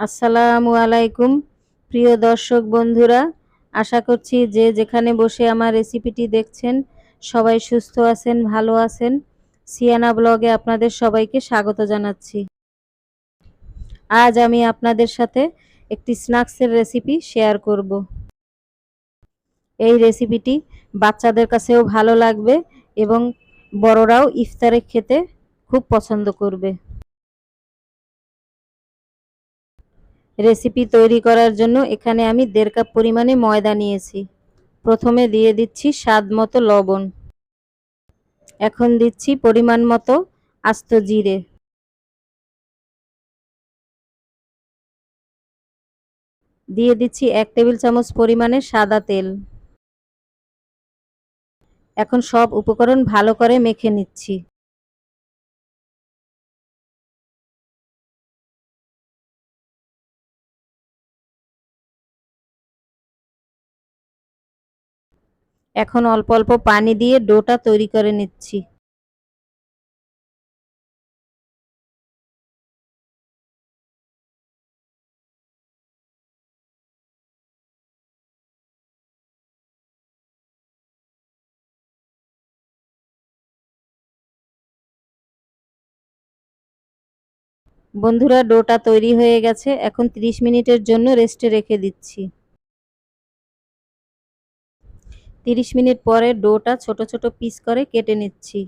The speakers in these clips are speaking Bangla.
আসসালামু আলাইকুম প্রিয় দর্শক বন্ধুরা, আশা করছি যে যেখানে বসে আমার রেসিপিটি দেখছেন সবাই সুস্থ আছেন, ভালো আছেন। সিয়ানা ব্লগে আপনাদের সবাইকে স্বাগত জানাচ্ছি। আজ আমি আপনাদের সাথে একটি স্ন্যাক্সের রেসিপি শেয়ার করব। এই রেসিপিটি বাচ্চাদের কাছেও ভালো লাগবে এবং বড়রাও ইফতারে খেতে খুব পছন্দ করবে। রেসিপি তৈরি করার জন্য এখানে আমি 1.5 কাপ পরিমাণে ময়দা নিয়েছি। প্রথমে দিয়ে দিচ্ছি স্বাদ মতো লবণ। এখন দিচ্ছি পরিমাণ মতো আস্ত জিরে। দিয়ে দিচ্ছি 1 টেবিল চামচ পরিমাণে সাদা তেল। এখন সব উপকরণ ভালো করে মেখে নিচ্ছি। এখন অল্প অল্প পানি দিয়ে ডোটা তৈরি করে নিচ্ছি। বন্ধুরা, ডোটা তৈরি হয়ে গেছে। এখন 30 মিনিটের জন্য রেস্টে রেখে দিচ্ছি। 30 মিনিট পরে ডোটা ছোট ছোট পিস করে কেটে নিচ্ছি।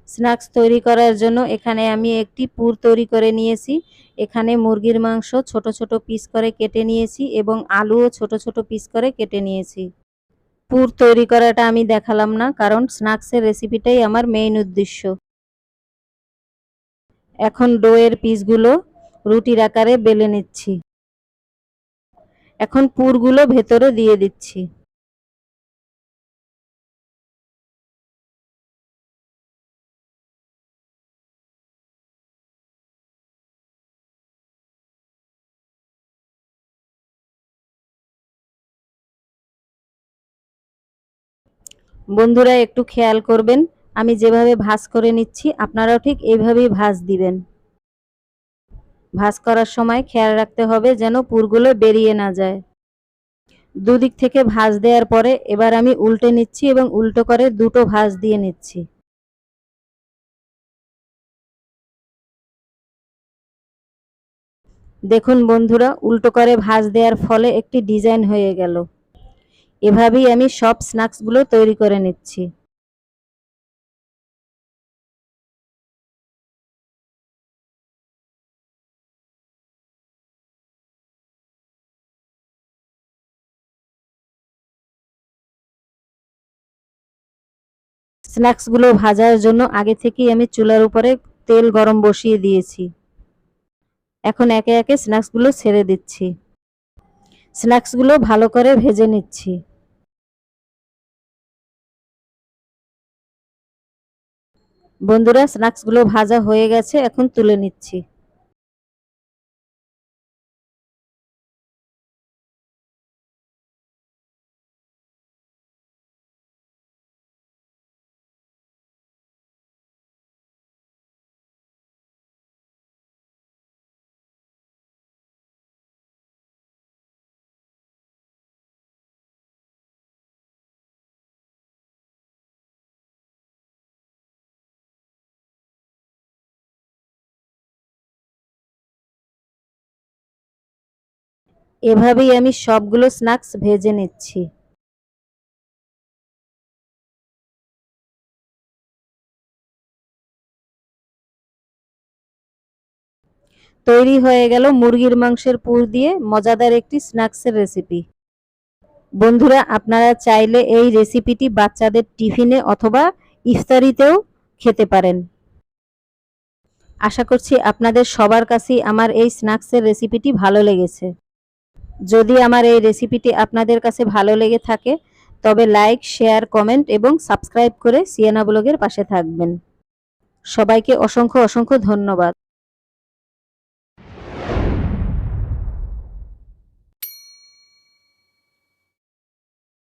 স্ন্যাক্স তৈরি করার জন্য এখানে আমি একটি পুর তৈরি করে নিয়েছি। এখানে মুরগির মাংস ছোট ছোট পিস করে কেটে নিয়েছি এবং আলুও ছোট ছোট পিস করে কেটে নিয়েছি। পুর তৈরি করাটা আমি দেখালাম না, কারণ স্ন্যাক্সের রেসিপিটাই আমার মেইন উদ্দেশ্য। এখন ডোয়ের পিসগুলো রুটির আকারে বেলে নিচ্ছি। এখন পুরগুলো ভেতরে দিয়ে দিচ্ছি। বন্ধুরা, একটু খেয়াল করবেন, আমি যেভাবে ভাঁজ করে নিচ্ছি আপনারাও ঠিক এইভাবেই ভাঁজ দিবেন। ভাঁজ করার সময় খেয়াল রাখতে হবে যেন পুরগুলো বেরিয়ে না যায়। দুদিক থেকে ভাঁজ দেওয়ার পরে এবার আমি উল্টে নিচ্ছি এবং উল্টো করে দুটো ভাঁজ দিয়ে নিচ্ছি। দেখুন বন্ধুরা, উল্টো করে ভাঁজ দেওয়ার ফলে একটি ডিজাইন হয়ে গেল। এভাবেই আমি সব স্ন্যাক্সগুলো তৈরি করে নিচ্ছি। স্ন্যাক্সগুলো ভাজার জন্য আগে থেকেই আমি চুলার উপরে তেল গরম বসিয়ে দিয়েছি। এখন একে একে স্ন্যাক্সগুলো ছেড়ে দিচ্ছি। স্ন্যাক্সগুলো ভালো করে ভেজে নিচ্ছি। বন্ধুরা, স্ন্যাক্সগুলো ভাজা হয়ে গেছে, এখন তুলে নিচ্ছি। এভাবেই আমি সবগুলো স্ন্যাক্স ভেজে নিচ্ছি। তৈরি হয়ে গেল মুরগির মাংসের পুর দিয়ে মজাদার একটি স্ন্যাক্সের রেসিপি। বন্ধুরা, আপনারা চাইলে এই রেসিপিটি বাচ্চাদের টিফিনে অথবা ইফতারিতেও খেতে পারেন। আশা করছি আপনাদের সবার কাছেই আমার এই স্ন্যাক্সের রেসিপিটি ভালো লেগেছে। যদি আমার এই রেসিপিটি আপনাদের কাছে ভালো লেগে থাকে তবে লাইক, শেয়ার, কমেন্ট এবং সাবস্ক্রাইব করে সিয়ানা ব্লগের পাশে থাকবেন। সবাইকে অসংখ্য অসংখ্য ধন্যবাদ।